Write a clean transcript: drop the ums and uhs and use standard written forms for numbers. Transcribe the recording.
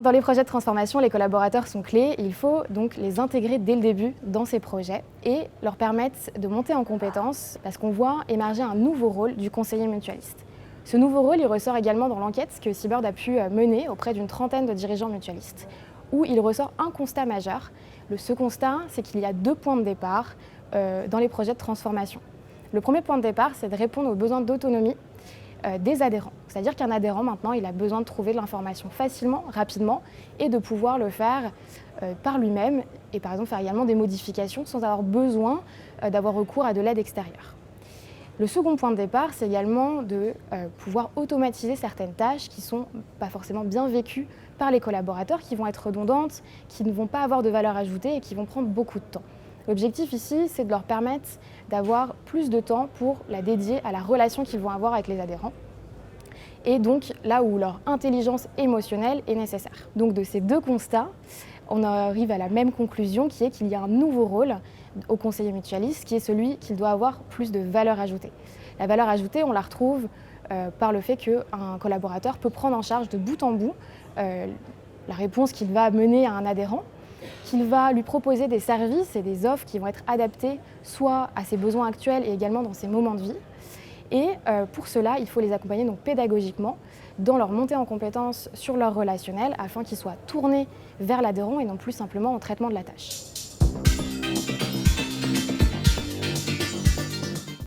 Dans les projets de transformation, les collaborateurs sont clés. Il faut donc les intégrer dès le début dans ces projets et leur permettre de monter en compétences parce qu'on voit émerger un nouveau rôle du conseiller mutualiste. Ce nouveau rôle, il ressort également dans l'enquête que Seabird a pu mener auprès d'une trentaine de dirigeants mutualistes, où il ressort un constat majeur. Ce constat, c'est qu'il y a 2 points de départ dans les projets de transformation. Le premier point de départ, c'est de répondre aux besoins d'autonomie des adhérents. C'est-à-dire qu'un adhérent, maintenant, il a besoin de trouver de l'information facilement, rapidement, et de pouvoir le faire par lui-même, et par exemple faire également des modifications sans avoir besoin d'avoir recours à de l'aide extérieure. Le second point de départ, c'est également de pouvoir automatiser certaines tâches qui ne sont pas forcément bien vécues par les collaborateurs, qui vont être redondantes, qui ne vont pas avoir de valeur ajoutée et qui vont prendre beaucoup de temps. L'objectif ici, c'est de leur permettre d'avoir plus de temps pour la dédier à la relation qu'ils vont avoir avec les adhérents et donc là où leur intelligence émotionnelle est nécessaire. Donc de ces 2 constats, on arrive à la même conclusion qui est qu'il y a un nouveau rôle au conseiller mutualiste qui est celui qu'il doit avoir plus de valeur ajoutée. La valeur ajoutée, on la retrouve par le fait qu'un collaborateur peut prendre en charge de bout en bout la réponse qu'il va mener à un adhérent, qu'il va lui proposer des services et des offres qui vont être adaptés soit à ses besoins actuels et également dans ses moments de vie. Et pour cela, il faut les accompagner donc pédagogiquement dans leur montée en compétences sur leur relationnel afin qu'ils soient tournés vers l'adhérent et non plus simplement en traitement de la tâche.